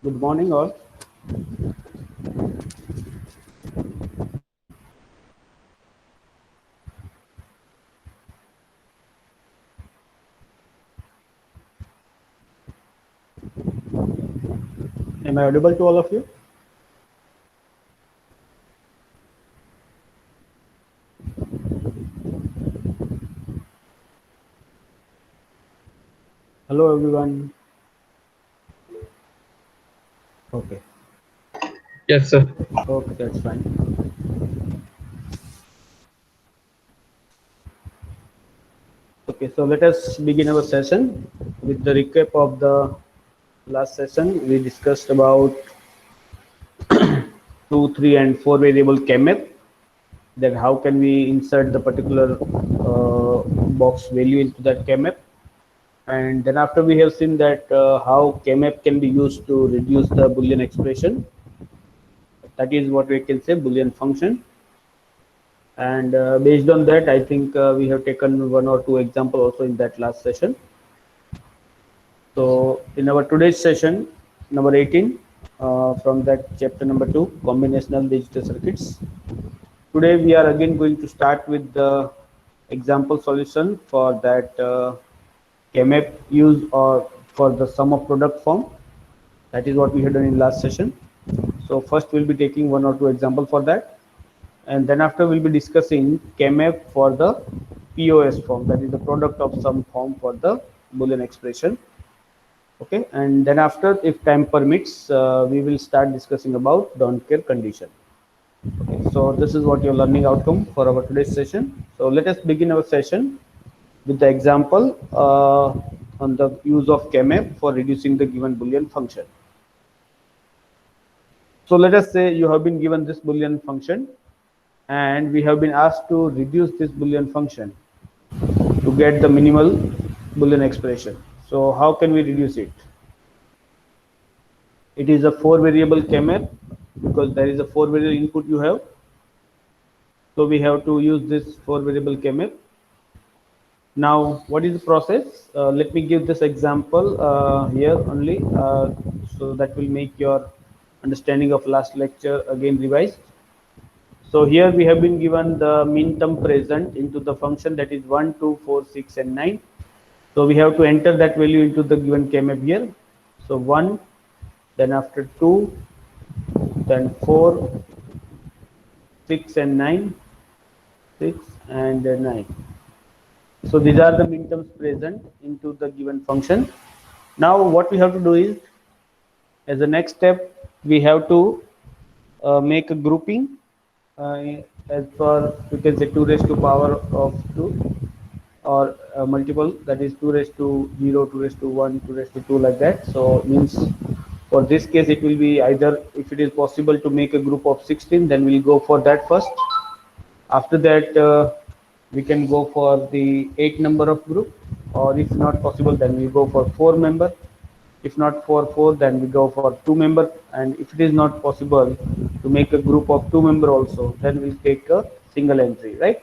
Good morning, all. Am I audible to all of you? Hello, everyone. Okay. Yes, sir. Okay, that's fine. Okay, so let us begin our session with the recap of the last session. We discussed about 2, 3, and 4 variable kmap. That how can we insert the particular box value into that kmap, and then after we have seen that how kmap can be used to reduce the boolean expression. That is what we can say boolean function. And based on that, I think we have taken one or two example also in that last session. So in our today's session, number 18, from that chapter number 2, combinational digital circuits. Today we are again going to start with the example solution for that kmap use or for the sum of product form. That is what we had done in last session. So first we'll be taking one or two example for that, and then after we'll be discussing kmap for the POS form, that is the product of sum form for the boolean expression. Okay, and then after, if time permits, we will start discussing about don't care condition. Okay, so this is what your learning outcome for our today's session. So let us begin our session with the example on the use of kmap for reducing the given boolean function. So let us say you have been given this boolean function, and we have been asked to reduce this boolean function to get the minimal boolean expression. So how can we reduce it? It is a 4 variable kmap because there is a 4 variable input you have. So we have to use this 4 variable kmap. Now what is the process? Let me give this example here only, so that will make your understanding of last lecture again revised. So here we have been given the min term present into the function, that is 1, 2, 4, 6, and 9. So we have to enter that value into the given kmap here. So 1, then after 2, then 4, 6 and 9, 6 and 9. So these are the min terms present into the given function. Now what we have to do is, as the next step, we have to make a grouping uh, as per, you can say 2 raised to power of 2, or multiple, that is 2 raised to 0, 2 raised to 1, 2 raised to 2, like that. So means for this case it will be either, if it is possible to make a group of 16, then we'll go for that first. After that we can go for the 8 number of group, or if not possible then we go for 4 member. If not for 4, then we go for 2 member, and if it is not possible to make a group of 2 member also, then we'll take a single entry, right?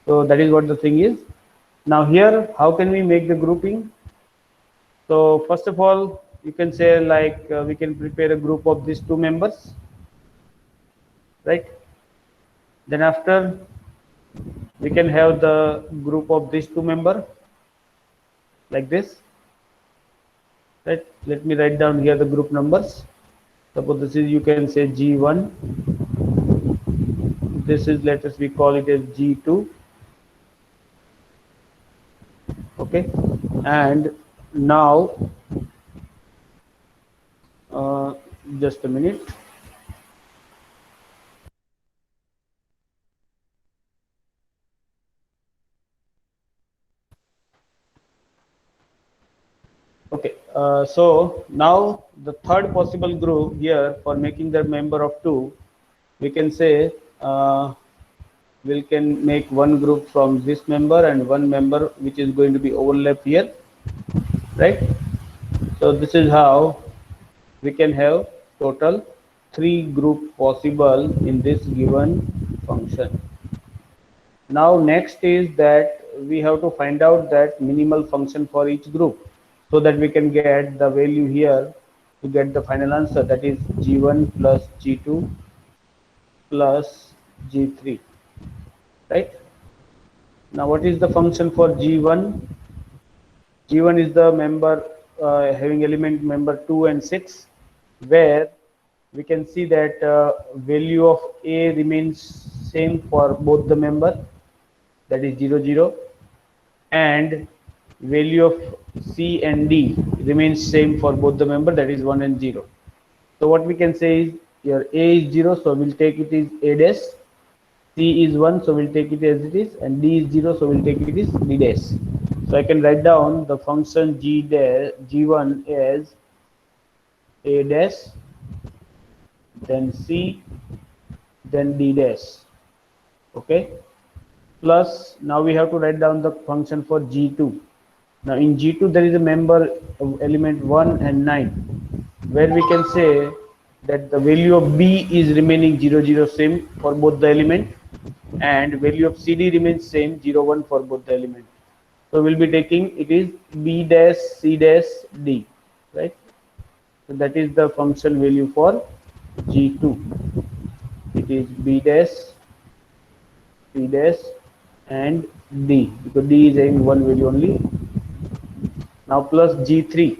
So that is what the thing is. Now here, how can we make the grouping? So first of all, you can say like we can prepare a group of these 2 members, right? Then after, we can have the group of these 2 member like this, right? Let me write down here the group numbers. Suppose this is, you can say G1, this is, let us we call it as G2. Okay, and now uh, just a minute. Okay, so now the third possible group here for making the member of 2, we can say we can make one group from this member and one member which is going to be overlap here, right? So this is how we can have total 3 group possible in this given function. Now next is that we have to find out that minimal function for each group, so that we can get the value here to get the final answer, that is G1 plus G2 plus G3, right? Now what is the function for G1? G1 is the member having element member 2 and 6, where we can see that value of A remains same for both the member, that is 0 0, and value of C and D remains same for both the member, that is 1 and 0. So what we can say is your A is 0, so we'll take it is A dash, C is 1, so we'll take it as it is, and D is 0, so we'll take it is D dash. So I can write down the function G dash G1 as A dash, then C, then D dash. Okay. Plus now we have to write down the function for G2. Now in G2 there is a member of element 1 and 9, where we can say that the value of B is remaining 0 0 same for both the element, and value of CD remains same 0 1 for both the element. So we'll be taking it is B dash C dash D, right? So that is the function value for G2. It is B dash, C dash, and D, because D is having one value only. Now plus G3.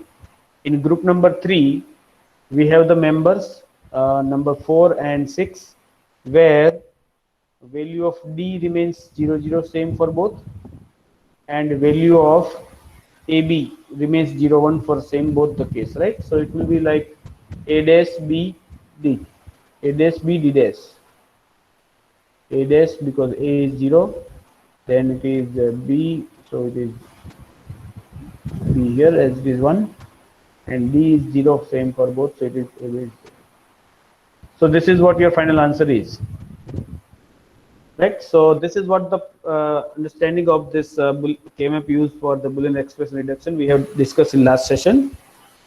In group number 3, we have the members number 4 and 6, where value of D remains 0 0 same for both, and value of AB remains 0 1 for same both the case, right? So it will be like A dash B D, A dash B D dash, A dash because A is 0, then it is B, so it is B here as it is 1, and D is 0 same for both, so it is A is. So this is what your final answer is, right? So this is what the understanding of this KMAP used for the Boolean expression reduction we have discussed in last session.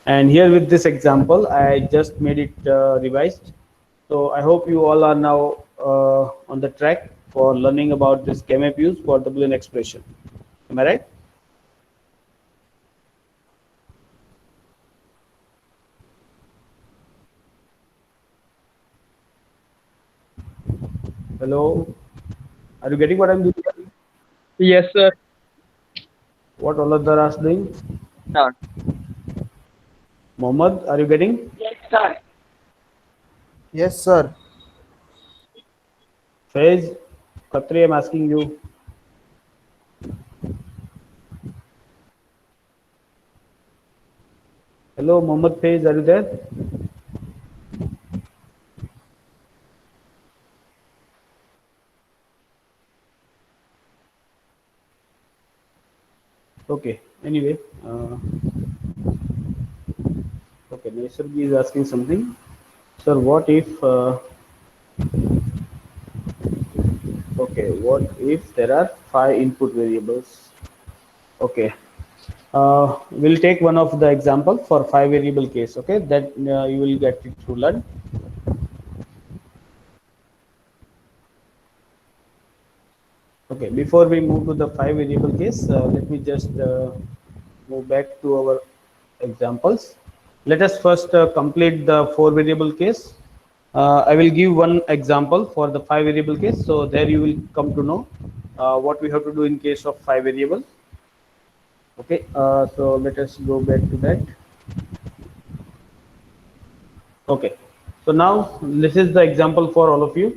And here with this example, I just made it revised. So I hope you all are now on the track for learning about this KMAP used for the Boolean expression. Am I right? Hello, are you getting what I'm doing? Yes, sir. What all other are doing? Sir. Mohammed, are you getting? Yes, sir. Yes, sir. Faiz, Khatri, I'm asking you. Hello, Mohammed Faiz, are you there? Okay, anyway. Okay, Nesargi is asking something. Sir, what if, okay, what if there are 5 input variables? Okay, we'll take one of the example for 5 variable case, okay, that you will get it to learn. Okay, before we move to the 5 variable case, let me just move back to our examples. Let us first complete the 4 variable case. I will give one example for the 5 variable case, so there you will come to know what we have to do in case of 5 variable. Okay, so let us go back to that. Okay, so now this is the example for all of you.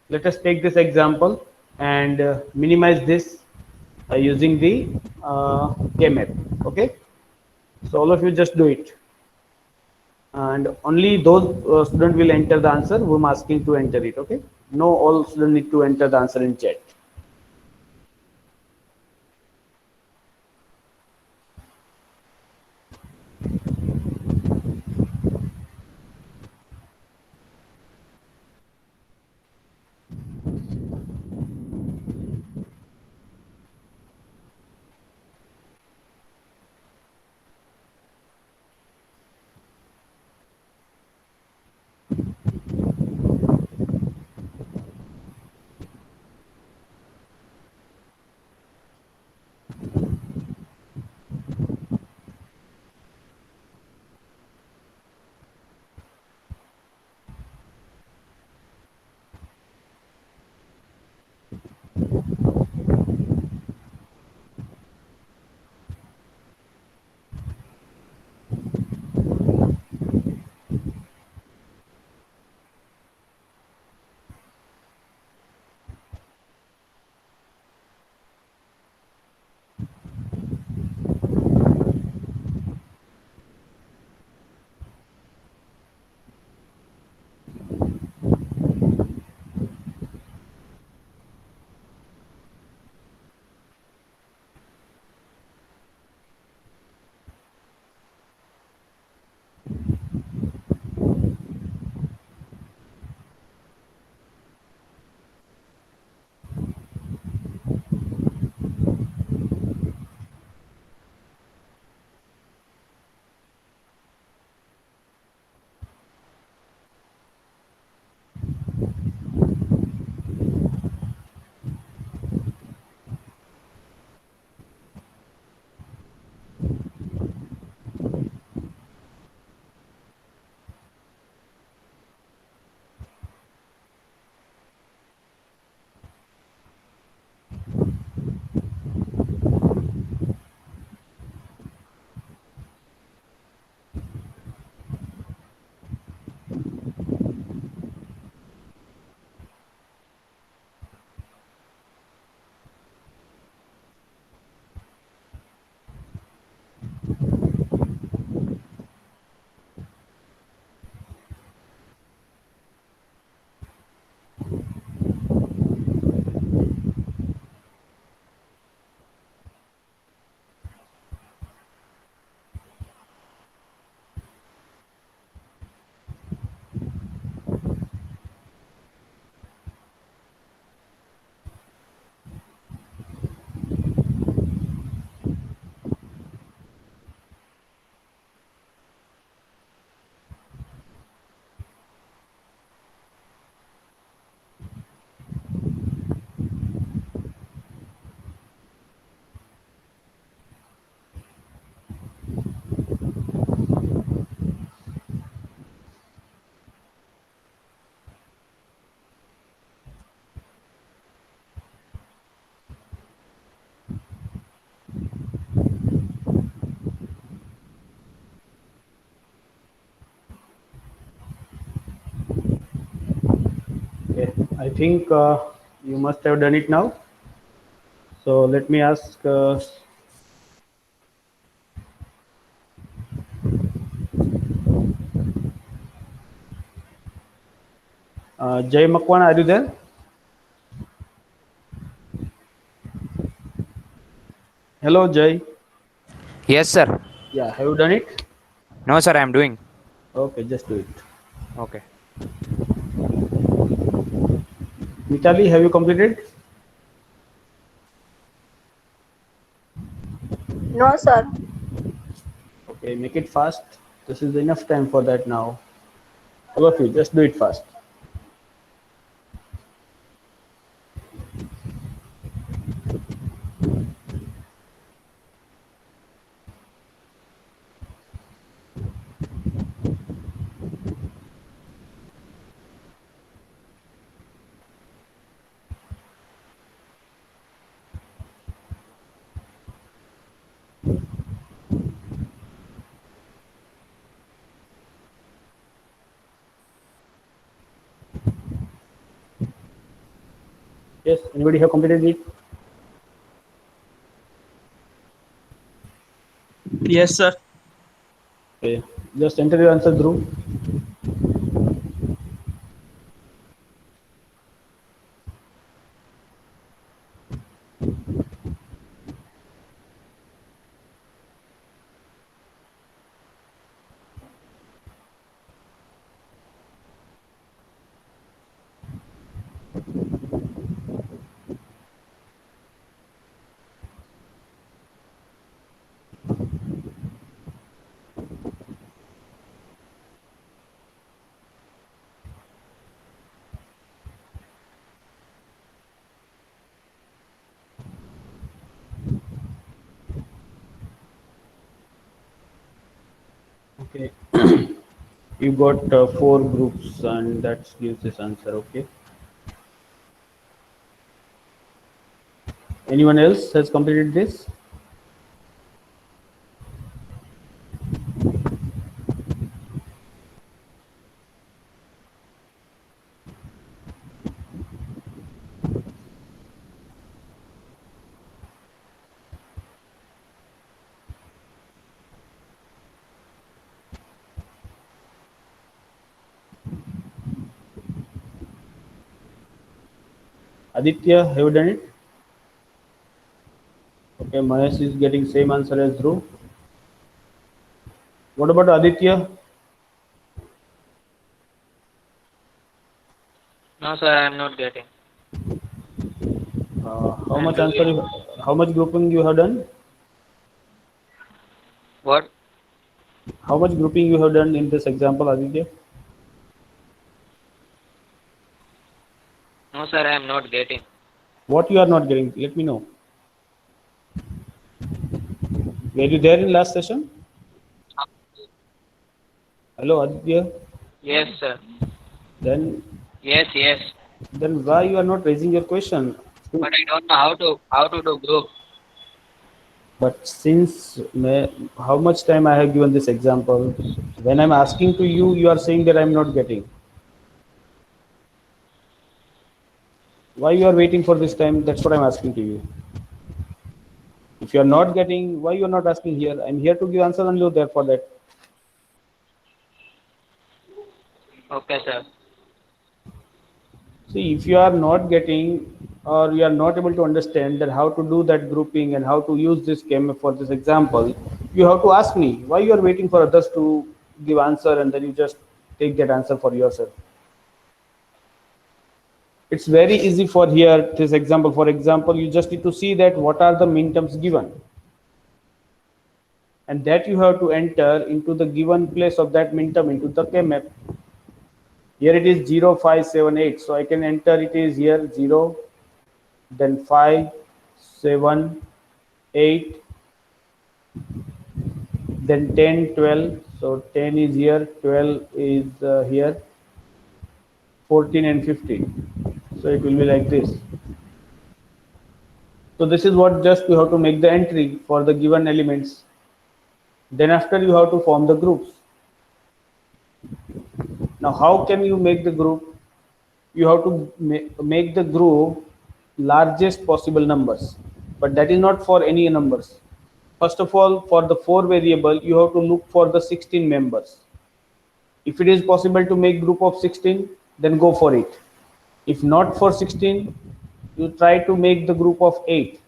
Let us take this example and minimize this using the KMAP. Okay, so all of you just do it, and only those students will enter the answer who I'm asking to enter it. Okay, no, all students need to enter the answer in chat. I think you must have done it now. So let me ask Jay Makwan, are you there? Hello, Jay. Yes, sir. Yeah, have you done it? No, sir, I am doing. Okay, just do it. Okay. Mitali, have you completed? No, sir. Okay, make it fast. This is enough time for that now. All of you, just do it fast. Yes, anybody have completed it? Yes, sir. Okay, just enter your answer, Dhruv. Okay, you got four groups, and that gives this answer. Okay. Anyone else has completed this? Aditya, have you done it? Okay, Mahesh is getting same answer as Dhruv. What about Aditya? No, sir, I am not getting. How I'm much answer? doing. How much grouping you have done? What? How much grouping you have done in this example, Aditya? No, sir, I am not getting. What you are not getting? Let me know. Were you there in last session? Hello, Aditya. Yes, sir. Then, Yes. then why you are not raising your question? But I don't know how to do group. But since how much time I have given this example, when I'm asking to you, you are saying that I'm not getting. Why you are waiting for this time? That's what I'm asking to you. If you are not getting, why you are not asking here? I'm here to give answer and you're there for that. Okay, sir. See, if you are not getting or you are not able to understand that how to do that grouping and how to use this schema for this example, you have to ask me. Why you are waiting for others to give answer and then you just take that answer for yourself? It's very easy for here this example. For example, you just need to see that what are the min terms given, and that you have to enter into the given place of that min term into the K-map. Here it is 0578, so I can enter it is here 0, then 5, 7, 8, then 10, 12. So 10 is here, 12 is here, 14 and 15. So it will be like this. So this is what just you have to make the entry for the given elements. Then after you have to form the groups. Now how can you make the group? you have to make the group largest possible numbers, but that is not for any numbers. First of all, for the 4 variable, you have to look for the 16 members. If it is possible to make group of 16, then go for it. If not for 16, you try to make the group of 8.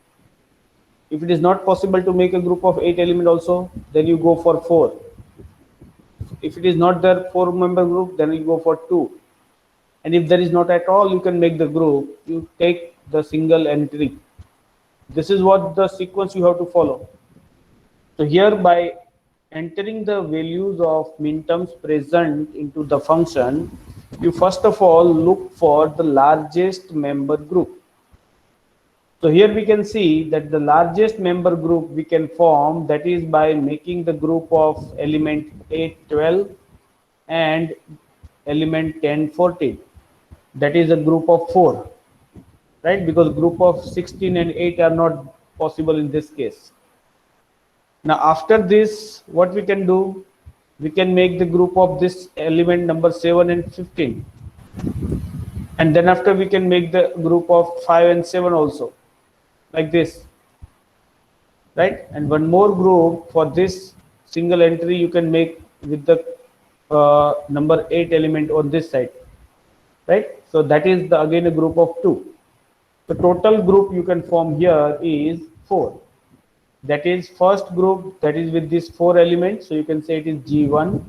If it is not possible to make a group of 8 element also, then you go for 4. If it is not there 4 member group, then you go for 2. And if there is not at all, you can make the group, you take the single entry. This is what the sequence you have to follow. So here, by entering the values of minterms present into the function, you first of all look for the largest member group. So here we can see that the largest member group we can form, that is by making the group of element 8, 12 and element 10, 14. That is a group of 4, right? Because group of 16 and 8 are not possible in this case. Now after this, what we can do, we can make the group of this element number 7 and 15. And then after we can make the group of 5 and 7 also, like this, right? And one more group for this single entry you can make with the number 8 element on this side, right? So that is again a group of 2. The total group you can form here is 4. That is first group, that is with these 4 elements, so you can say it is G1.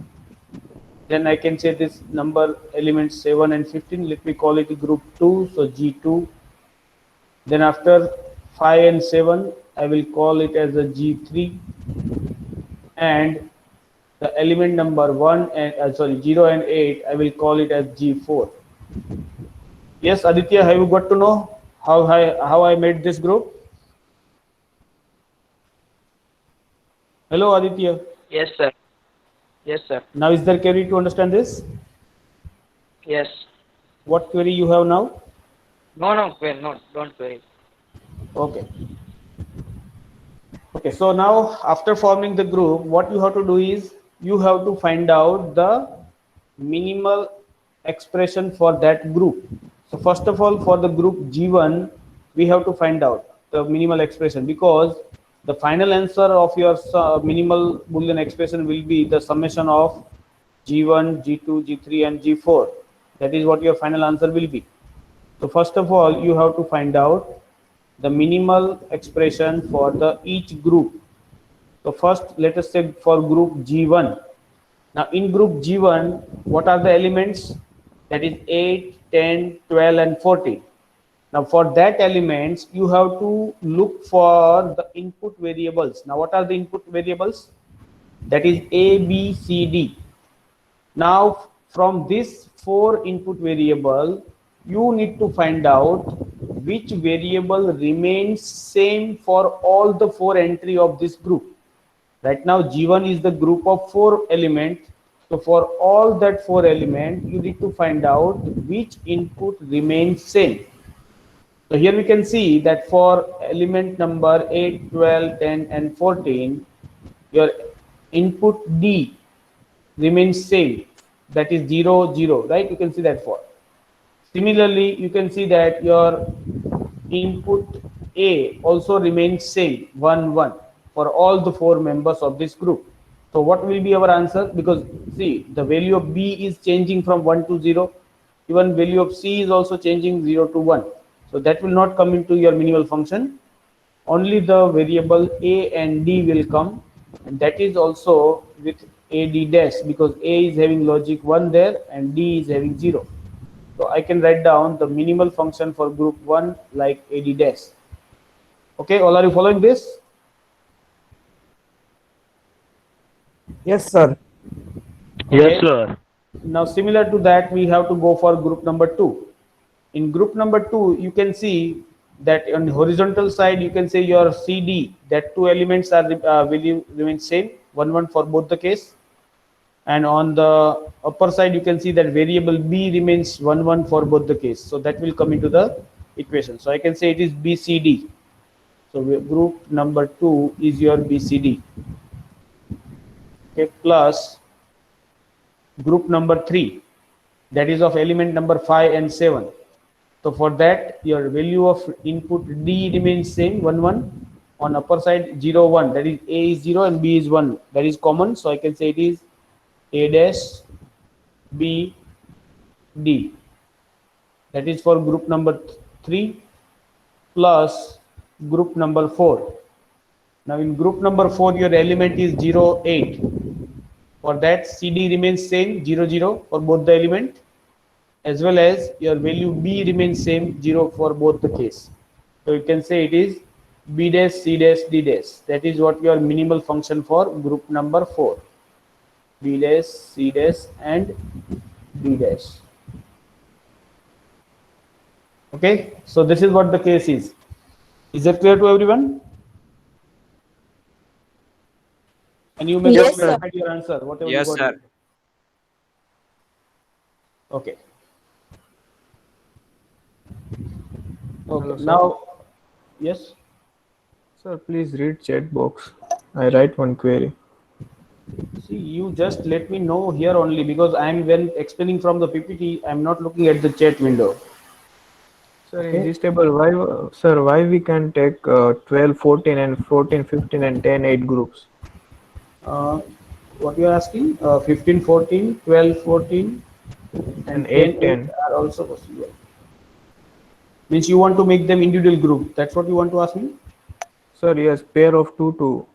Then I can say this number elements 7 and 15, let me call it group 2, so G2. Then after 5 and 7, I will call it as a G3, and the element number 1 and 0 and 8, I will call it as G4. Yes, Aditya, have you got to know how I made this group? Hello, Aditya. Yes, sir. Yes, sir. Now is there query to understand this? Yes. What query you have now? No, don't query. Okay. Okay, so now after forming the group, what you have to do is you have to find out the minimal expression for that group. So first of all, for the group G1, we have to find out the minimal expression, because the final answer of your minimal Boolean expression will be the summation of G1, G2, G3 and G4. That is what your final answer will be. So first of all, you have to find out the minimal expression for the each group. So first, let us say for group G1. Now in group G1, what are the elements? That is 8, 10, 12 and 14. Now for that elements, you have to look for the input variables. Now what are the input variables? That is A, B, C, D. Now from this 4 input variable, you need to find out which variable remains same for all the 4 entry of this group. Right now G1 is the group of 4 elements. So for all that 4 elements, you need to find out which input remains same. So here we can see that for element number 8, 12, 10 and 14, your input D remains same. That is 0, 0, right? You can see that for. Similarly, you can see that your input A also remains same, 1, 1 for all the 4 members of this group. So what will be our answer? Because see, the value of B is changing from 1 to 0. Even value of C is also changing 0 to 1. So that will not come into your minimal function. Only the variable A and D will come, and that is also with AD dash, because A is having logic 1 there and D is having 0. So I can write down the minimal function for group 1 like AD dash. Okay, all are you following this? Yes, sir. Yes, sir. Now similar to that, we have to go for group number 2. In group number 2, you can see that on the horizontal side, you can say your CD, that 2 elements are will remain same, 1, 1 for both the case. And on the upper side, you can see that variable B remains 1, 1 for both the case. So that will come into the equation. So I can say it is BCD. So group number 2 is your BCD. Okay, plus group number 3. that is of element number 5 and 7. So for that, your value of input D remains same, 1 1. On upper side 0 1, that is A is 0 and B is 1, that is common. So I can say it is A dash B D, that is for group number 3 plus group number 4. Now in group number 4, your element is 0 8. For that, CD remains same, 0 0 for both the element, as well as your value B remains same, 0 for both the case. So you can say it is B dash C dash D dash. That is what your minimal function for group number 4. B dash, C dash and D dash. Okay, so this is what the case is. Is that clear to everyone? And you may Yes, sir. provide your answer, whatever Yes, you got. sir. Okay. Hello, Okay. sir. Now, yes. Sir, please read chat box. I write one query. See, you just let me know here only, because I'm when explaining from the PPT, I'm not looking at the chat window. Sir, Okay. in this table, why we can take 12, 14 and 14, 15 and 10, 8 groups? What you are asking? 15, 14, 12, 14 and 10, 8 are also possible. Means you want to make them individual group. That's what you want to ask me? Sir, yes, pair of 2, 2.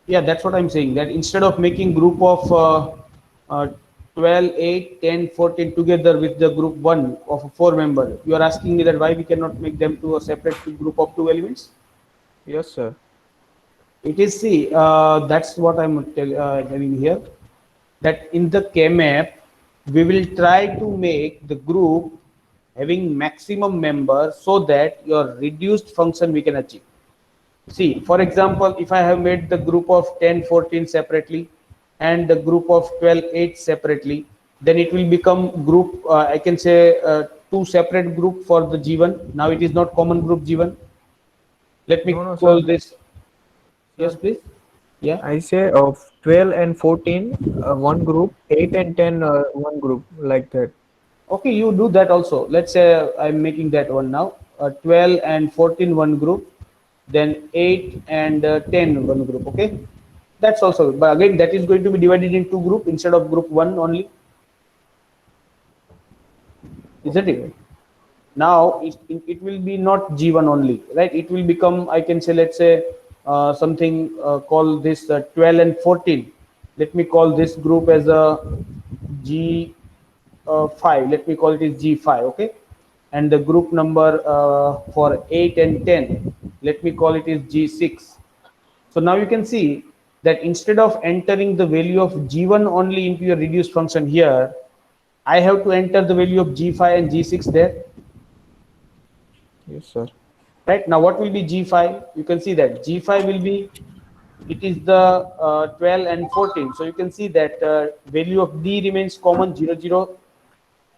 Yeah, that's what I'm saying. That instead of making group of 12, 8, 10, 14 together with the group 1 of a 4 member, you are asking me that why we cannot make them to a separate group of 2 elements? Yes, sir. It is, see, that's what I'm telling here. That in the K-map, we will try to make the group having maximum members so that your reduced function we can achieve. See, for example, if I have made the group of 10, 14 separately and the group of 12, 8 separately, then it will become group, I can say 2 separate group for the G1. Now it is not common group G1. Let me No, call sir. this. Yes, please. Yeah. I say of 12 and 14, one group, 8 and 10, one group, like that. Okay, you do that also. Let's say I'm making that one now. 12 and 14 one group, then 8 and 10 one group. Okay, that's also. But again, that is going to be divided into group instead of group 1 only. Isn't it? Now it will be not G1 only, right? It will become, I can say, let's say something call this 12 and 14. Let me call this group as a G5. Let me call it as G5. Okay, and the group number for 8 and 10, let me call it as G6. So now you can see that instead of entering the value of G1 only into your reduced function here, I have to enter the value of G5 and G6 there. Yes, sir. Right, now what will be G5? You can see that G5 will be, it is the 12 and 14. So you can see that value of D remains common, 0 0,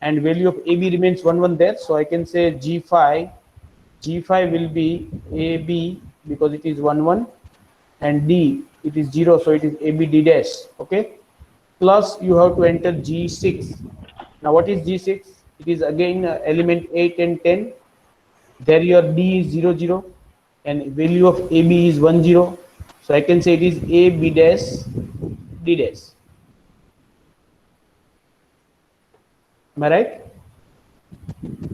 and value of AB remains 1 1 there. So I can say G5 will be AB because it is 1 1, and D it is 0, so it is AB D dash. Okay, plus you have to enter G6. Now what is G6? It is again element 8 and 10. There your D is 0 0 and value of AB is 1 0. So I can say it is AB dash D dash. Am I right?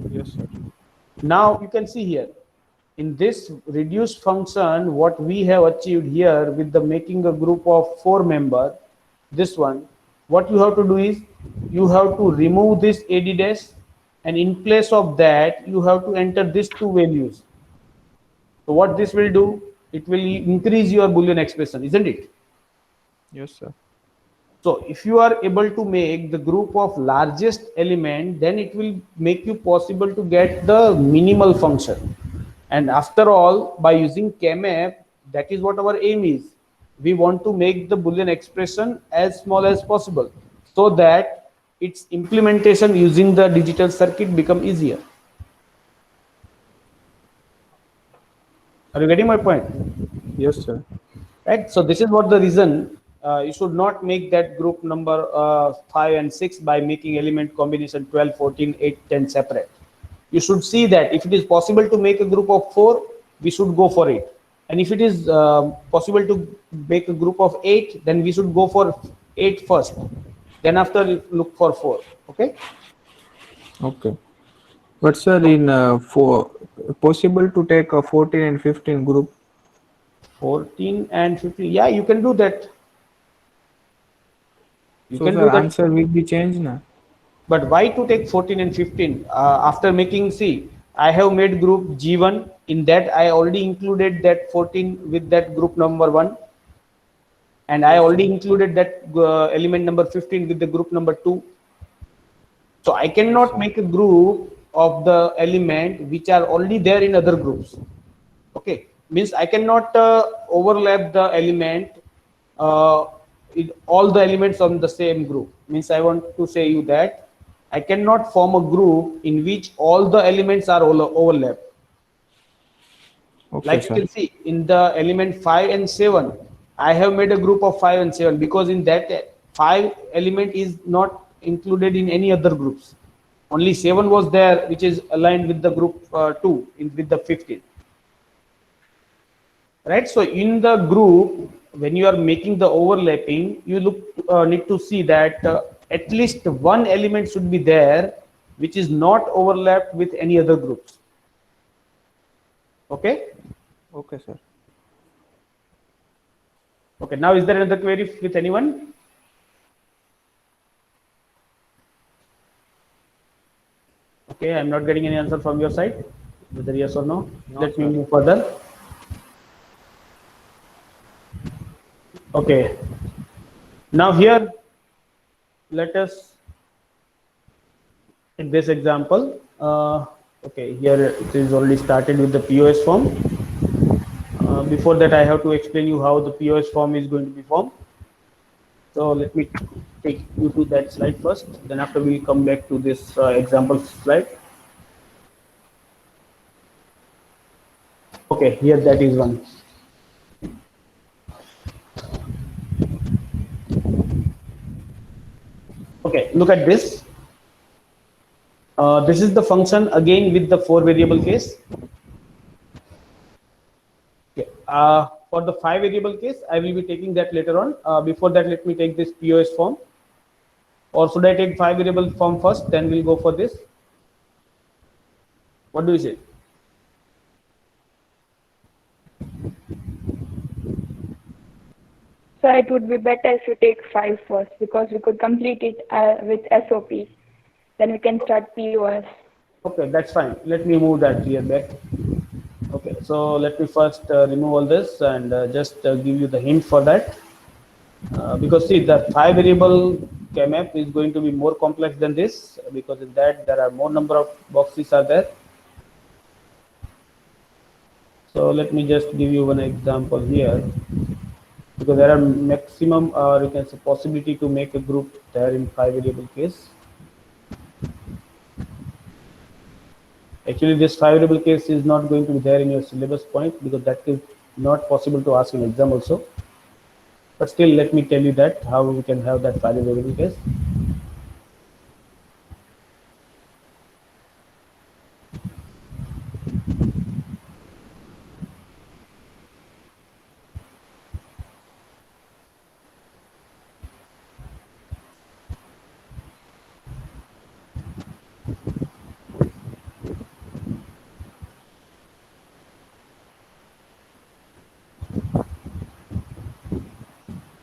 Yes, sir. Now you can see here in this reduced function, what we have achieved here with the making a group of 4 member, this one, what you have to do is you have to remove this AD dash, and in place of that you have to enter these 2 values. So what this will do, it will increase your Boolean expression, isn't it? Yes, sir. So if you are able to make the group of largest element, then it will make you possible to get the minimal function. And after all, by using K-map, that is what our aim is. We want to make the Boolean expression as small as possible so that its implementation using the digital circuit become easier. Are you getting my point? Yes, sir. Right, so this is what the reason you should not make that group number 5 and 6 by making element combination 12, 14, 8, 10 separate. You should see that if it is possible to make a group of 4, we should go for it. And if it is possible to make a group of 8, then we should go for 8 first. Then after look for 4. Okay. Okay. But sir, in for possible to take a 14 and 15 group. 14 and 15. Yeah, you can do that. You So can sir, do that. answer will be changed now. But why to take 14 and 15? After making, see, I have made group G1. In that, I already included that 14 with that group number 1. And I already included that element number 15 with the group number 2. So I cannot make a group of the element which are already there in other groups. Okay, means I cannot overlap the element in all the elements on the same group. Means I want to say you that I cannot form a group in which all the elements are overlap. Okay, Like sir. you can see in the element 5 and 7, I have made a group of 5 and 7 because in that 5 element is not included in any other groups. Only 7 was there, which is aligned with the group 2 with the 15. Right. So in the group, when you are making the overlapping, you need to see that at least one element should be there which is not overlapped with any other groups. Okay. Okay, sir. Okay. Now, is there another query with anyone? Okay, I'm not getting any answer from your side. Whether yes or no. Let me move further. Okay. Now here, let us in this example. Okay, here it is already started with the POS form. Before that, I have to explain you how the POS form is going to be formed. So let me take you to that slide first. Then after we'll come back to this example slide. Okay, here that is one. Okay, look at this. This is the function again with the 4 variable case. Okay. For the 5 variable case, I will be taking that later on. Before that, let me take this POS form. Or should I take 5 variable form first? Then we'll go for this. What do you say? So it would be better if you take 5 first because we could complete it with SOP. Then we can start POS. Okay, that's fine. Let me move that here back. Okay, so let me first remove all this and just give you the hint for that. Because see, the 5 variable KMAP is going to be more complex than this because in that there are more number of boxes are there. So let me just give you one example here. Because there are maximum or you can say possibility to make a group there in 5 variable case. Actually, this 5 variable case is not going to be there in your syllabus point because that is not possible to ask in exam also. But still, let me tell you that how we can have that 5 variable case.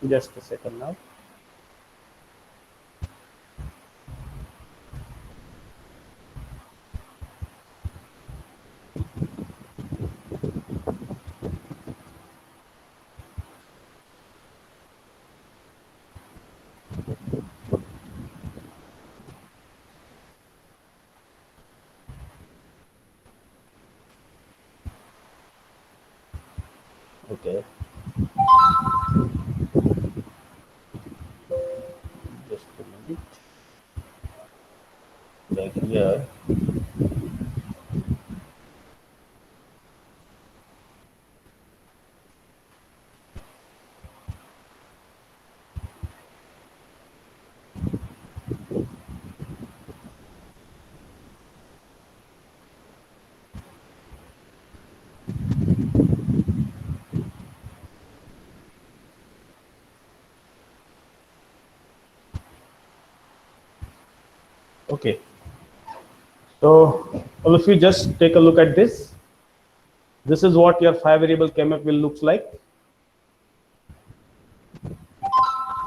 Just a second now. Okay. Just a minute. Back here. Okay. So all of you just take a look at this. This is what your 5-variable KMap will looks like.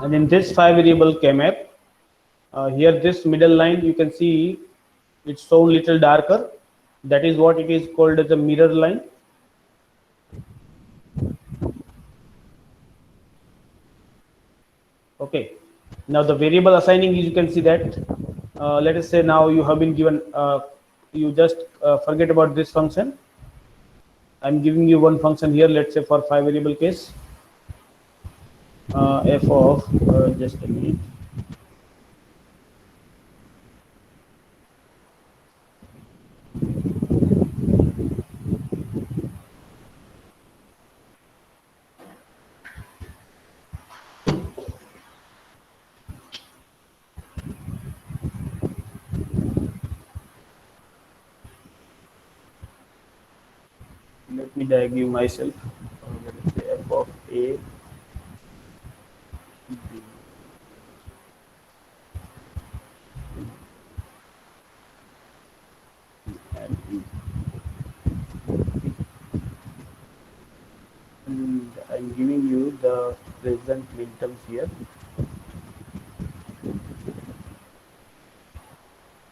And in this 5-variable KMap, here this middle line you can see it's so little darker. That is what it is called as a mirror line. Okay. Now the variable assigning is, you can see that let us say now you have been given you just forget about this function. I'm giving you one function here, let's say for 5-variable case, f of just a minute. Let me give myself let us say f of a b. And e. And I'm giving you the present midterms here.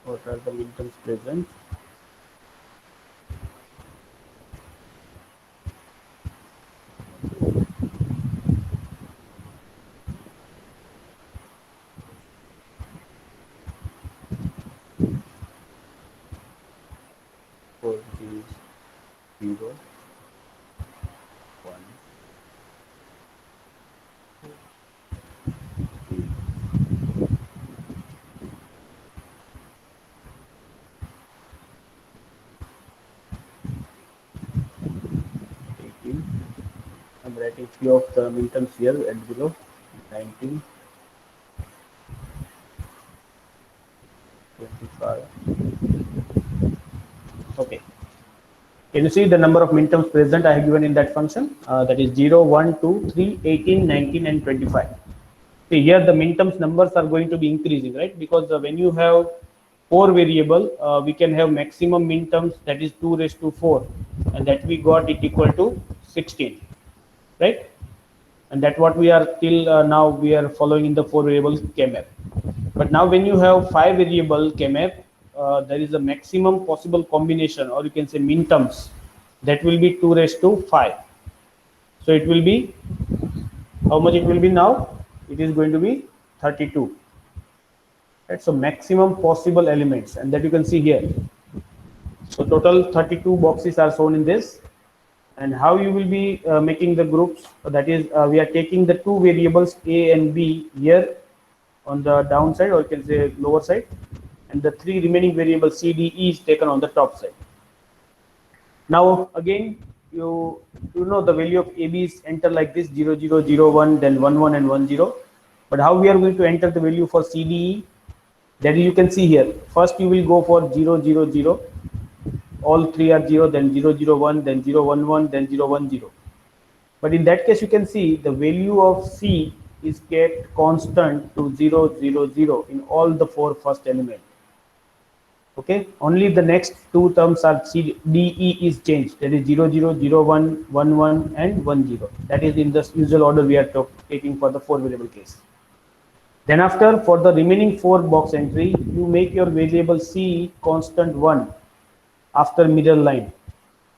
What are the midterms present? For these 0, 1, 3. I'm writing few of the midterms here at below. 19, 25. Okay. Can you see the number of midterms present I have given in that function? That is 0, 1, 2, 3, 18, 19, and 25. See, here the midterms numbers are going to be increasing, right? Because when you have 4 variable, we can have maximum midterms, that is 2 raised to 4, and that we got it equal to 16, right? And that what we are till now we are following in the 4-variable KMap. But now when you have 5-variable KMap, there is a maximum possible combination, or you can say midterms, that will be 2 raised to 5. So it will be, how much it will be now? It is going to be 32. Right? So maximum possible elements, and that you can see here. So total 32 boxes are shown in this. And how you will be making the groups, that is we are taking the 2 variables a and b here on the downside, or you can say lower side, and the 3 remaining variables c, d, e is taken on the top side. Now again you know the value of ab is enter like this, 0, 0, 0, 1, then 1, 1, and 1, 0. But how we are going to enter the value for c, d, e, that you can see here. First you will go for 0, 0, 0. All 3 are 0, then 0, 0, 1, then 0, 1, 1, then 0, 1, 0. But in that case, you can see the value of C is kept constant to 0, 0, 0 in all the 4 first elements. Okay, only the next 2 terms are C, D, E is changed. That is 0, 0, 0, 1, 1, 1, and 1, 0. That is in the usual order we are taking for the 4-variable case. Then after, for the remaining 4 box entry, you make your variable C constant 1 after middle line,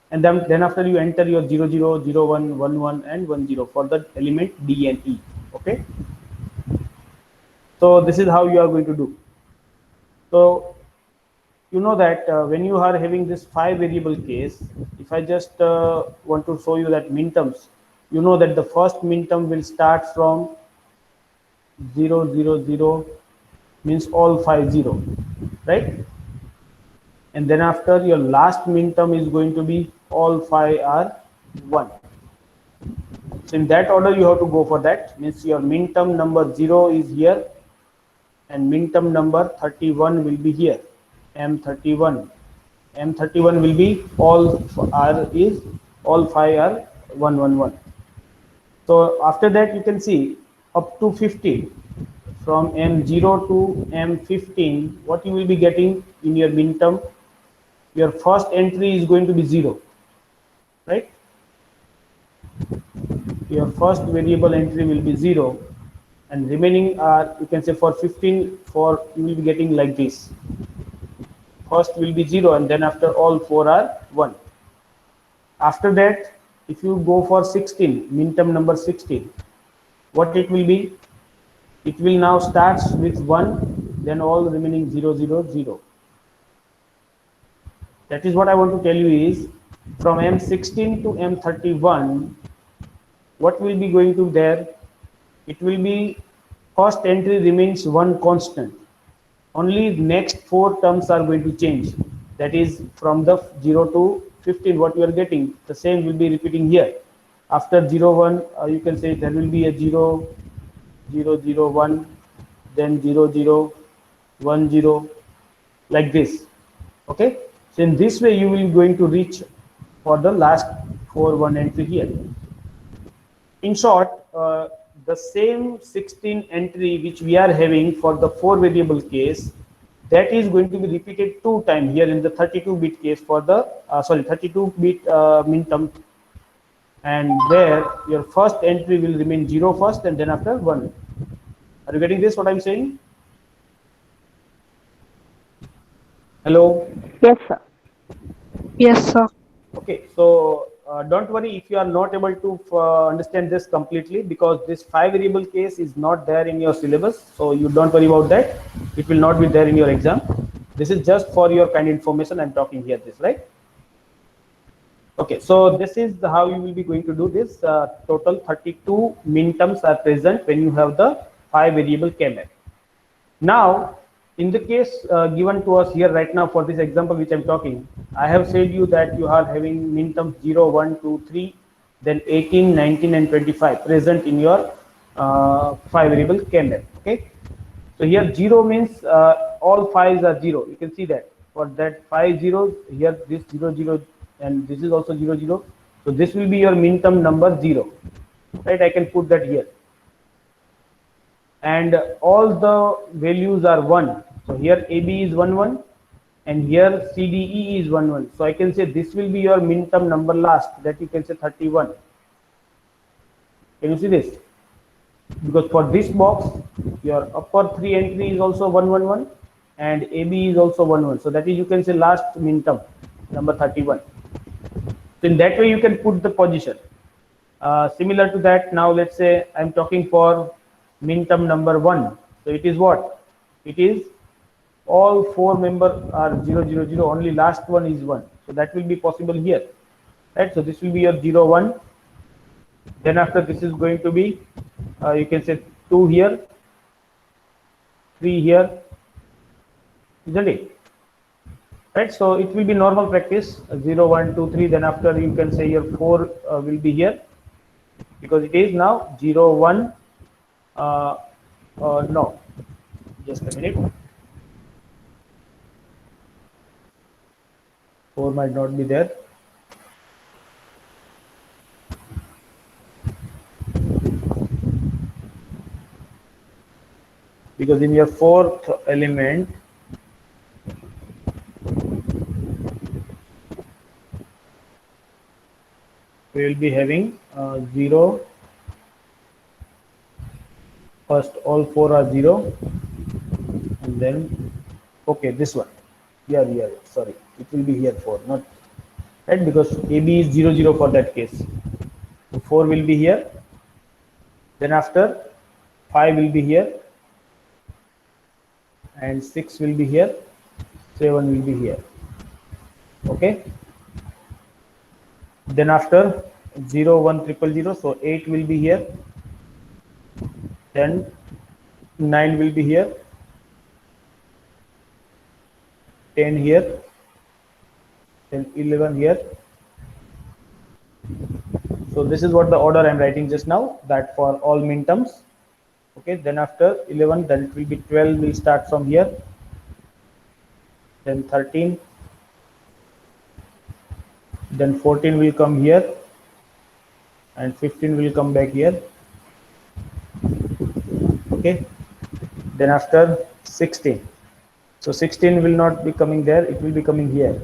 and then after you enter your 0, 0, 0, 1, 1, 1, and 1, 0 for the element D and E. Okay, so this is how you are going to do. So you know that when you are having this 5-variable case, if I just want to show you that midterms, you know that the first midterm will start from 0, 0, 0, means all 5 0, right? And then after your last midterm is going to be all 5 are 1. So in that order you have to go for that. Means your midterm number 0 is here, and midterm number 31 will be here. M31 will be all 5 are 1, 1, 1. So after that you can see up to 50. from M0 to M15, what you will be getting in your min term? Your first entry is going to be 0, right? Your first variable entry will be 0, and remaining are, you can say for 15, for you will be getting like this. First will be 0, and then after all 4 are 1. After that, if you go for 16, min term number 16, what it will be? It will now starts with 1, then all remaining 0, 0, 0. That is what I want to tell you is, from M16 to M31, what will be going to there? It will be first entry remains 1 constant. Only next 4 terms are going to change. That is from the 0 to 15, what you are getting, the same will be repeating here. After 0, 1, you can say there will be a 0, 0, 0, 1, then 0, 0, 1, 0, like this. Okay. So in this way, you will going to reach for the last 4 1 entry here. In short, the same 16 entry which we are having for the 4 variable case, that is going to be repeated 2 times here in the 32-bit case for the 32-bit min term, and where your first entry will remain 0 first and then after 1. Are you getting this, what I'm saying? Hello? Yes, sir. Yes, sir. Okay, so don't worry if you are not able to understand this completely, because this 5 variable case is not there in your syllabus, so you don't worry about that. It will not be there in your exam. This is just for your kind information I'm talking here, this, right? Okay, so this is how you will be going to do this. Total 32 min terms are present when you have the 5 variable KMAP. Now, in the case given to us here right now for this example which I'm talking, I have said you that you are having min terms 0, 1, 2, 3, then 18, 19, and 25 present in your 5 variable KMAP. Okay, so here 0 means all 5s are 0. You can see that for that 5 zeros here, this 0, 0, and this is also 0, 0. So this will be your min term number 0, right? I can put that here. And all the values are 1. So here AB is 1, 1, and here CDE is 1, 1. So I can say this will be your min term number last, that you can say 31. Can you see this? Because for this box, your upper 3 entry is also 1, 1, 1, and AB is also 1, 1. So that is, you can say, last min term number 31. So in that way, you can put the position. Similar to that, now let's say I'm talking for min term number 1. So it is what? It is all 4 members are 0, 0, 0. Only last one is 1. So that will be possible here, right? So this will be your 0, 1. Then after this is going to be, you can say 2 here, 3 here, isn't it? Right? So it will be normal practice, 0, 1, 2, 3. Then after you can say your 4 will be here, because it is now 0, 1. No, just a minute. 4 might not be there. Because in your 4th element, we will be having 0. First, all 4 are 0, and then, okay, this one. Yeah, sorry, it will be here 4, not right, because AB is 0, 0 for that case. So 4 will be here. Then after 5 will be here, and 6 will be here, 7 will be here. Okay. Then after 0, 1, 0, 0, so 8 will be here. Then 9 will be here, 10 here, then 11 here. So this is what the order I'm writing just now, that for all min terms. Okay, then after 11, then it will be 12 will start from here, then 13, then 14 will come here, and 15 will come back here. Okay, then after 16. So 16 will not be coming there, it will be coming here.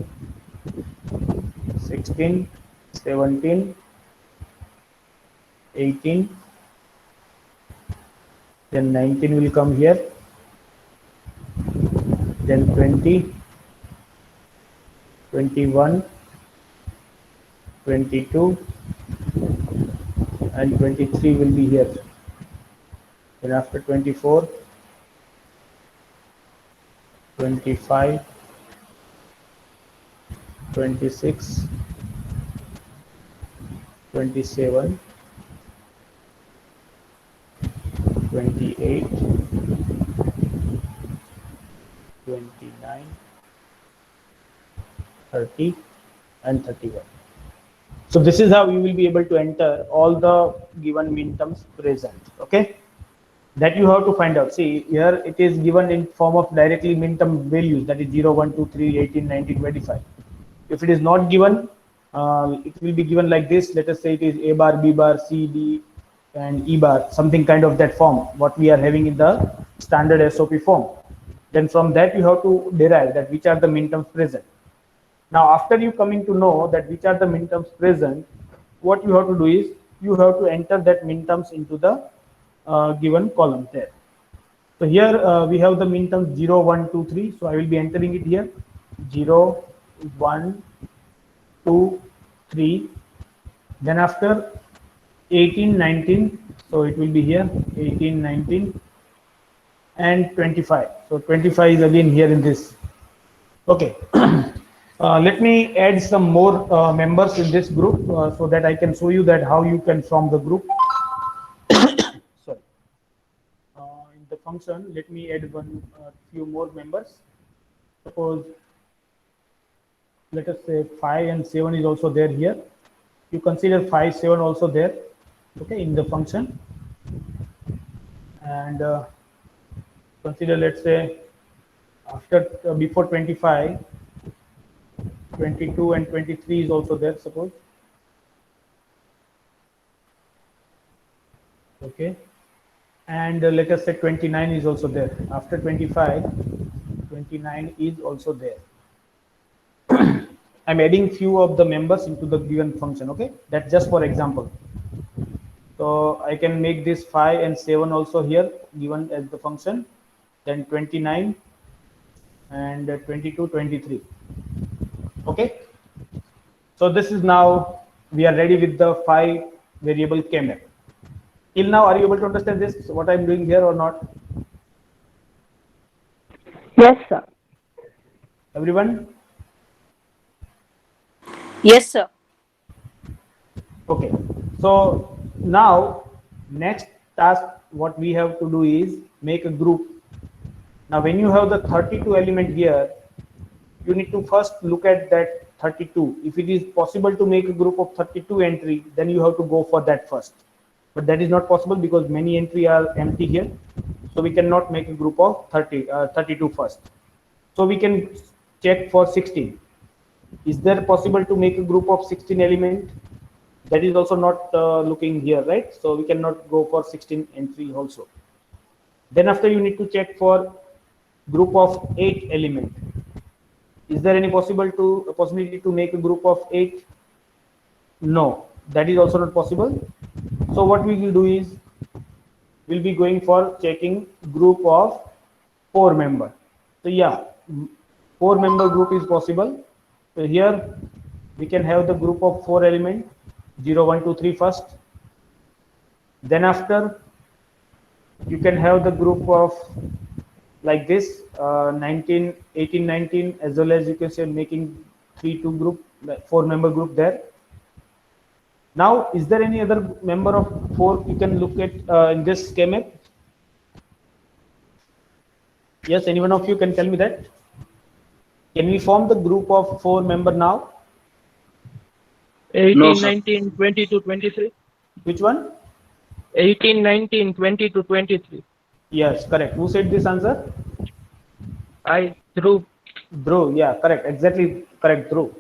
16, 17, 18, then 19 will come here, then 20, 21, 22, and 23 will be here. Then after 24, 25, 26, 27, 28, 29, 30, and 31. So this is how you will be able to enter all the given min terms present. Okay, that you have to find out. See, here it is given in form of directly min term values, that is 0, 1, 2, 3, 18, 19, 25. If it is not given, it will be given like this. Let us say it is A bar, B bar, C, D, and E bar, something kind of that form, what we are having in the standard SOP form. Then from that you have to derive that which are the min terms present. Now, after you coming to know that which are the min terms present, what you have to do is you have to enter that min terms into the given column there. So here we have the min terms 0, 1, 2, 3. So I will be entering it here. 0, 1, 2, 3. Then after 18, 19. So it will be here 18, 19, and 25. So 25 is again here in this. Okay. Let me add some more members in this group so that I can show you that how you can form the group. Sorry. In the function, let me add few more members. Suppose, let us say 5 and 7 is also there here. You consider 5, 7 also there, okay, in the function. And consider, let's say, after before 25, 22 and 23 is also there, suppose. Okay, and let us say 29 is also there. After 25, 29 is also there. I'm adding few of the members into the given function. Okay, that's just for example. So I can make this 5 and 7 also here given as the function, then 29 and 22, 23. Okay, so this is now we are ready with the 5 variable k-map. Till now, are you able to understand this, what I'm doing here or not? Yes, sir. Everyone? Yes, sir. Okay, so now next task what we have to do is make a group. Now when you have the 32 element here, you need to first look at that 32. If it is possible to make a group of 32 entry, then you have to go for that first. But that is not possible because many entry are empty here. So we cannot make a group of 32 first. So we can check for 16. Is there possible to make a group of 16 element? That is also not looking here, right? So we cannot go for 16 entry also. Then after you need to check for group of 8 element. Is there any possibility to make a group of 8? No, that is also not possible. So what we will do is we'll be going for checking group of 4 member. So yeah, 4 member group is possible. So here we can have the group of 4 element 0, 1, 2, 3 first. Then after you can have the group of like this 19, 18, 19, as well as you can say making 3, 2 group, 4 member group there. Now, is there any other member of 4 you can look at in this schema? Yes, any one of you can tell me that? Can we form the group of 4 member now? 18, No, sir. 19, 20 to 23. Which one? 18, 19, 20 to 23. Yes, correct. Who said this answer? Dhruv. Dhruv, yeah, correct. Exactly correct, Dhruv.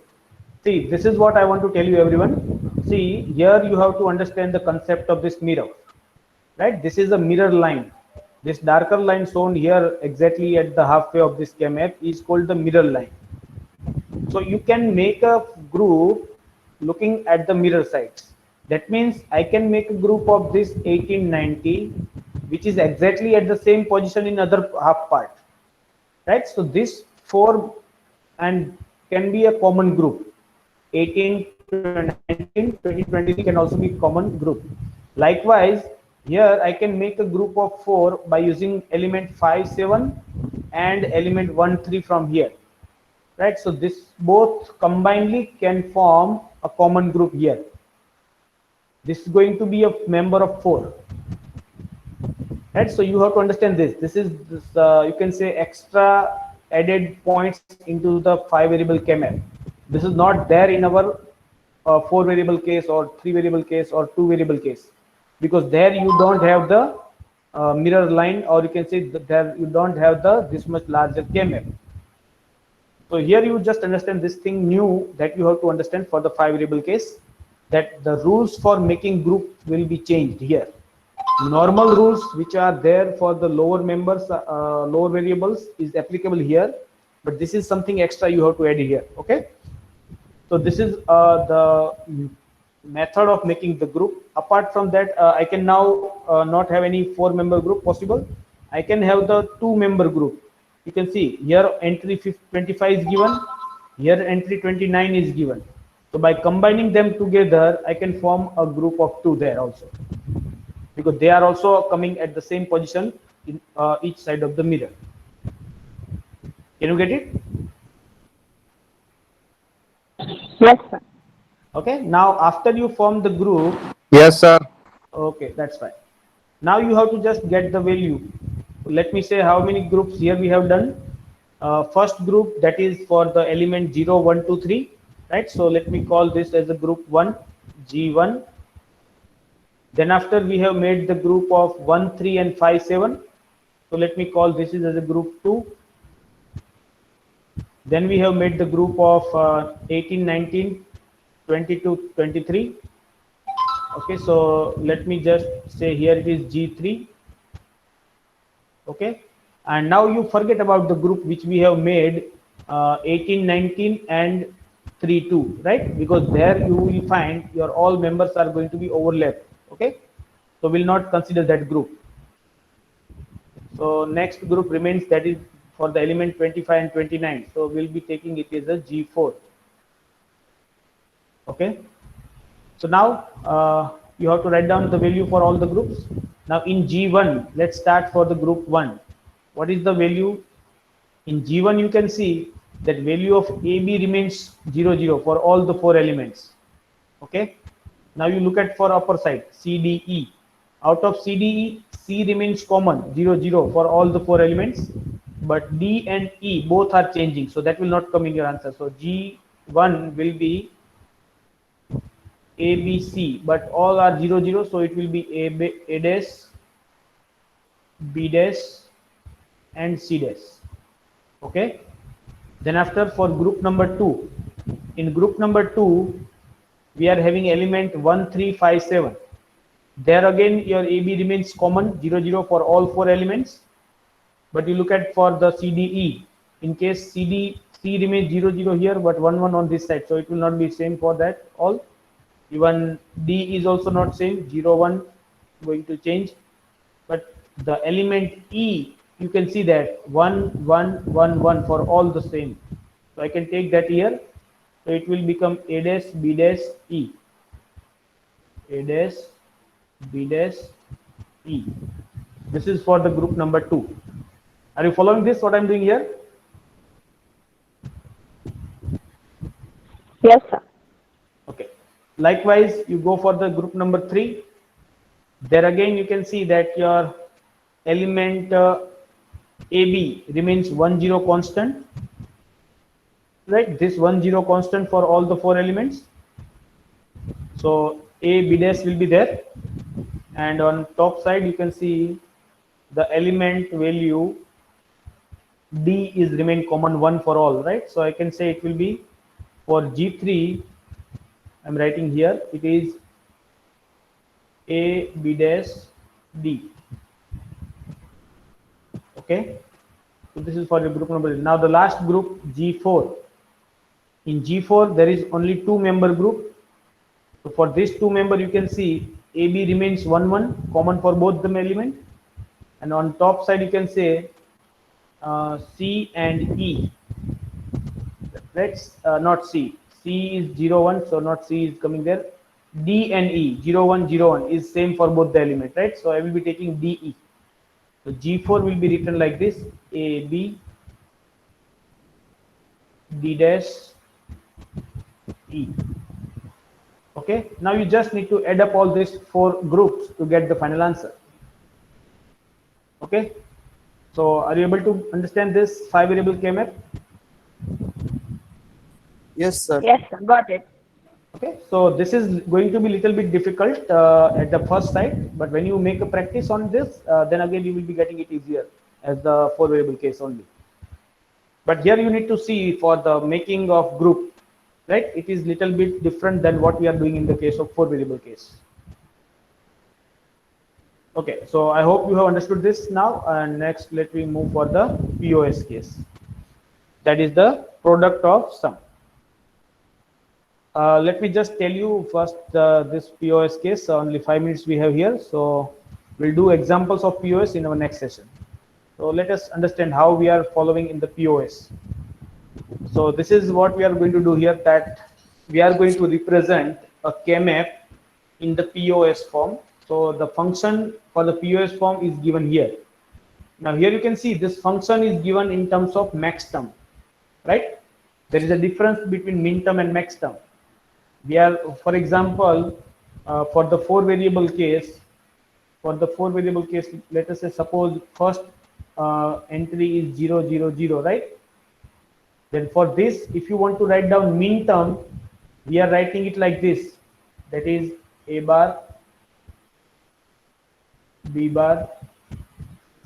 See, this is what I want to tell you, everyone. See, here you have to understand the concept of this mirror, right? This is a mirror line. This darker line shown here exactly at the halfway of this K-map is called the mirror line. So you can make a group looking at the mirror sides. That means I can make a group of this 1890, which is exactly at the same position in other half part, right? So this 4 and can be a common group. 18 to 19, 20, 23 can also be common group. Likewise, here I can make a group of 4 by using element 5, 7 and element 1, 3 from here, right? So this both combinedly can form a common group here. This is going to be a member of 4, right? So you have to understand this. This is this, you can say extra added points into the 5 variable K-map. This is not there in our 4 variable case or 3 variable case or 2 variable case, because there you don't have the mirror line, or you can say that there you don't have the this much larger K-map. So here you just understand this thing new that you have to understand for the 5 variable case, that the rules for making group will be changed here. Normal rules which are there for the lower members, lower variables is applicable here, but this is something extra you have to add here. Okay, so this is the method of making the group. Apart from that, I can now not have any 4-member group possible. I can have the 2-member group. You can see here entry 25 is given, here entry 29 is given. So by combining them together, I can form a group of 2 there also, because they are also coming at the same position in each side of the mirror. Can you get it? Yes, sir. Okay, now after you form the group, Yes, sir. okay, that's fine. Now you have to just get the value. Let me say how many groups here we have done. First group, that is for the element 0, 1, 2, 3, right? So let me call this as a group 1, G1. Then after we have made the group of 1, 3 and 5, 7. So let me call this is as a group 2. Then we have made the group of 18, 19, 22, 23. Okay, so let me just say here it is G3. Okay, and now you forget about the group which we have made 18, 19 and 3, 2, right? Because there you will find your all members are going to be overlapped. Okay, so we'll not consider that group. So next group remains, that is for the element 25 and 29. So we'll be taking it as a G4. Okay, so now you have to write down the value for all the groups. Now in G1, let's start for the group 1. What is the value? In G1 you can see that value of AB remains 0, 0 for all the 4 elements. Okay, now you look at for upper side CDE. Out of CDE, C remains common 0, 0 for all the 4 elements, but D and E both are changing, so that will not come in your answer. So G1 will be ABC, but all are 0, 0, so it will be A dash, B dash and C dash. Okay, then after for group number 2, in group number 2 we are having element 1, 3, 5, 7. There again your AB remains common 0, 0 for all 4 elements, but you look at for the CDE, in case C remains 0, 0 here, but 1, 1 on this side, so it will not be same for that all. Even D is also not same, 0, 1 going to change, but the element E, you can see that 1, 1, 1, 1 for all the same. So I can take that here, so it will become A dash, B dash, E. A dash, B dash, E. This is for the group number 2. Are you following this, what I'm doing here? Yes, sir. Okay. Likewise, you go for the group number 3. There again, you can see that your element AB remains 1, 0 constant, right? This 1, 0 constant for all the 4 elements. So A, B dash will be there, and on top side you can see the element value D is remain common 1 for all, right? So I can say it will be for G3. I'm writing here, it is A, B dash, D. Okay, so this is for your group number. Now the last group, G4. In G4 there is only 2-member group. So for this 2-member, you can see AB remains 1 1, common for both the element, and on top side you can say C and E. Let's not C. C is 0 1, so not C is coming there. D and E, 0 1 0 1 is same for both the element, right? So I will be taking DE. So G4 will be written like this: A B D dash E. Okay, now you just need to add up all these 4 groups to get the final answer. Okay, so are you able to understand this 5-variable K-map? Yes, sir. Yes, sir. Got it. Okay, so this is going to be little bit difficult at the first sight, but when you make a practice on this, then again you will be getting it easier as the 4-variable case only. But here you need to see for the making of group, right? It is little bit different than what we are doing in the case of 4-variable case. Okay, so I hope you have understood this now. And next, let me move for the POS case. That is the product of sum. Let me just tell you first this POS case. Only 5 minutes we have here, so we'll do examples of POS in our next session. So let us understand how we are following in the POS. So this is what we are going to do here, that we are going to represent a K-map in the POS form. So the function for the POS form is given here. Now here you can see this function is given in terms of max term, right? There is a difference between min term and max term. We are, for example, for the 4-variable case, let us say suppose first entry is 0 0 0, right? Then for this, if you want to write down min term, we are writing it like this, that is A bar, B bar,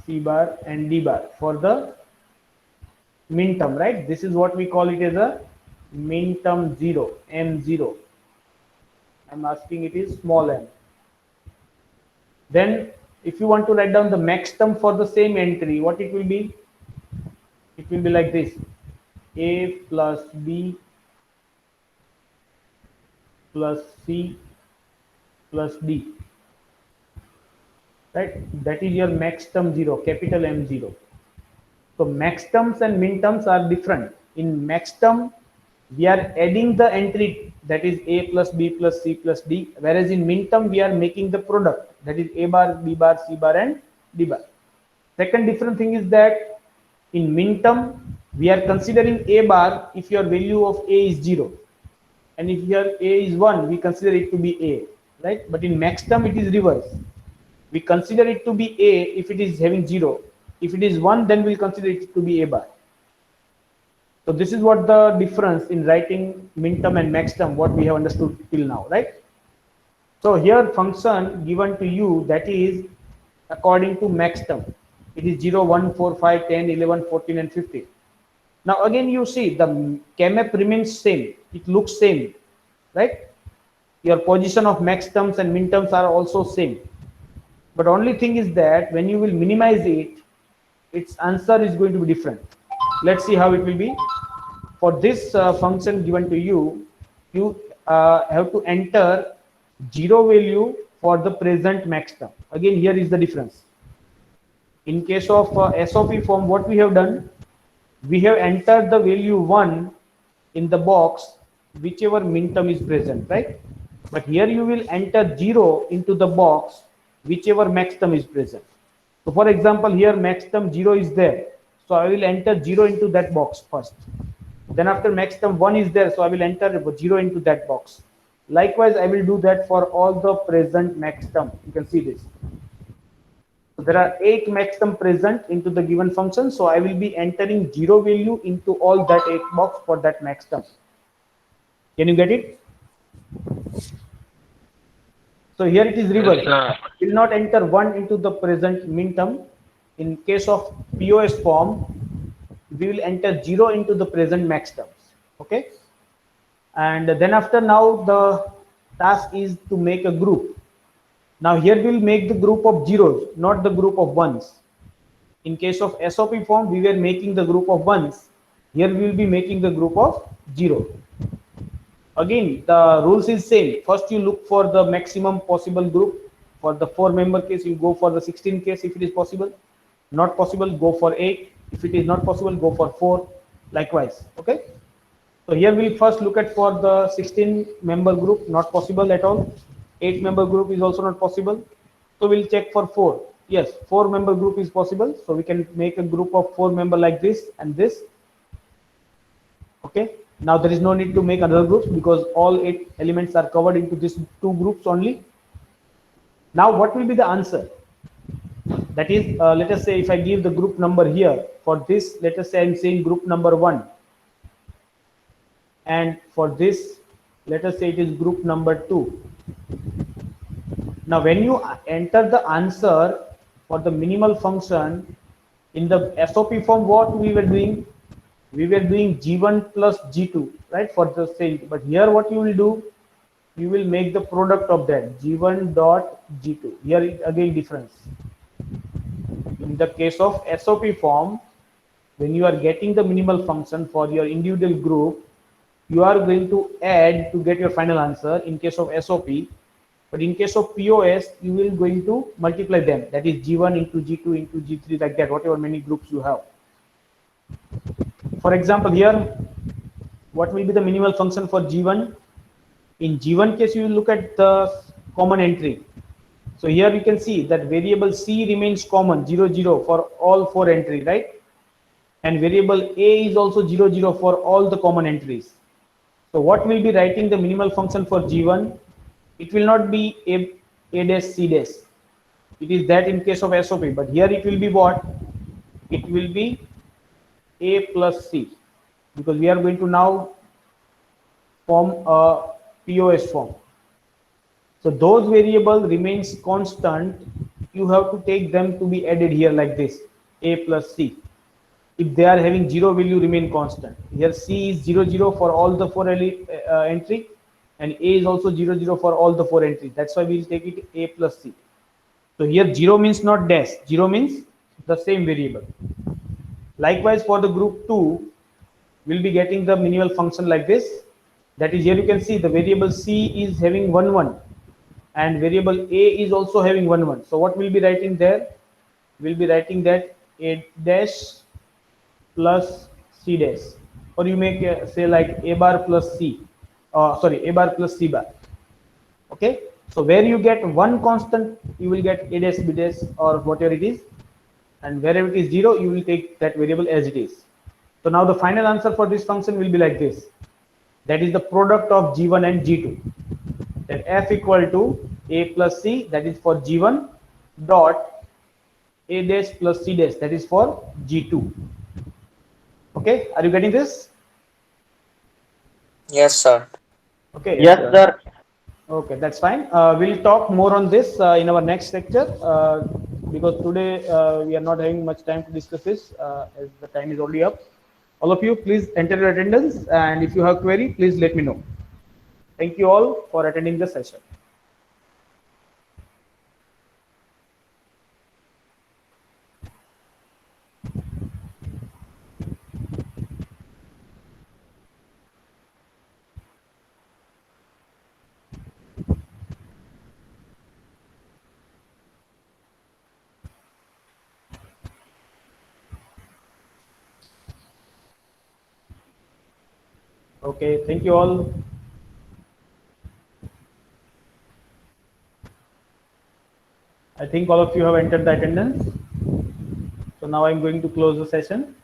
C bar and D bar for the min term, right? This is what we call it as a min term 0, M0. I'm asking it is small m. Then if you want to write down the max term for the same entry, what it will be? It will be like this: A plus B plus C plus D, right? That is your max term 0, capital M0. So max terms and min terms are different. In max term, we are adding the entry, that is A plus B plus C plus D, whereas in min term we are making the product, that is A bar, B bar, C bar and D bar. Second different thing is that in min term we are considering A bar if your value of A is 0, and if your A is 1, we consider it to be A, right? But in max term it is reverse. We consider it to be A if it is having 0. If it is 1, then we'll consider it to be A bar. So this is what the difference in writing min term and max term, what we have understood till now, right? So here function given to you, that is according to max term. It is 0, 1, 4, 5, 10, 11, 14 and 15. Now again you see the K-map remains same. It looks same, right? Your position of max terms and min terms are also same. But only thing is that when you will minimize it, its answer is going to be different. Let's see how it will be. For this function given to you, you have to enter 0 value for the present max term. Again, here is the difference. In case of SOP form, what we have done, we have entered the value 1 in the box, whichever min term is present, right? But here you will enter 0 into the box, whichever max term is present. So for example, here max term 0 is there. So I will enter 0 into that box first. Then after max term 1 is there, so I will enter 0 into that box. Likewise, I will do that for all the present max term. You can see this. So there are 8 max term present into the given function. So I will be entering 0 value into all that 8 box for that max term. Can you get it? So here it is reverse. Will not enter 1 into the present min term. In case of POS form, we will enter 0 into the present max terms. Okay. And then after, now the task is to make a group. Now here we will make the group of zeros, not the group of ones. In case of SOP form, we were making the group of ones. Here we will be making the group of 0. Again, the rules is same. First, you look for the maximum possible group. For the 4-member case, you go for the 16 case if it is possible. Not possible, go for 8. If it is not possible, go for 4. Likewise, okay. So here we'll first look at for the 16-member group, not possible at all. 8-member group is also not possible. So we'll check for 4. Yes, 4-member group is possible. So we can make a group of 4-member like this and this. Okay. Now there is no need to make another groups because all 8 elements are covered into these 2 groups only. Now what will be the answer? That is, let us say if I give the group number here for this, let us say I'm saying group number 1. And for this, let us say it is group number 2. Now when you enter the answer for the minimal function in the SOP form, what we were doing? We were doing G1 plus G2, right, for the same. But here what you will do, you will make the product of that, G1 dot G2. Here is again difference. In the case of SOP form, when you are getting the minimal function for your individual group, you are going to add to get your final answer in case of SOP. But in case of POS, you will going to multiply them. That is G1 into G2 into G3, like that, whatever many groups you have. For example, here, what will be the minimal function for G1? In G1 case, you will look at the common entry. So here you can see that variable C remains common, 0, 0 for all 4 entries, right? And variable A is also 0, 0 for all the common entries. So what will be writing the minimal function for G1? It will not be A dash C dash. It is that in case of SOP, but here it will be what? It will be A plus C, because we are going to now form a POS form. So those variable remains constant. You have to take them to be added here like this, A plus C. If they are having 0 value, remain constant. Here C is 0, 0 for all the 4 entry, and A is also 0, 0 for all the 4 entries. That's why we will take it A plus C. So here 0 means not dash, 0 means the same variable. Likewise, for the group 2, we'll be getting the minimal function like this. That is, here you can see the variable C is having 1, 1, and variable A is also having 1, 1. So what we'll be writing there? We'll be writing that A dash plus C dash, or you make say like A bar plus C, A bar plus C bar. Okay. So where you get one constant, you will get A dash, B dash, or whatever it is. And wherever it is 0, you will take that variable as it is. So now the final answer for this function will be like this. That is the product of G1 and G2. That F equal to A plus C, that is for G1, dot A dash plus C dash, that is for G2. Okay, are you getting this? Yes, sir. Okay. Yes, sir. Okay, that's fine. We'll talk more on this in our next lecture, because today we are not having much time to discuss this, as the time is already up. All of you, please enter your attendance, and if you have query, please let me know. Thank you all for attending the session. Okay, thank you all. I think all of you have entered the attendance. So now I'm going to close the session.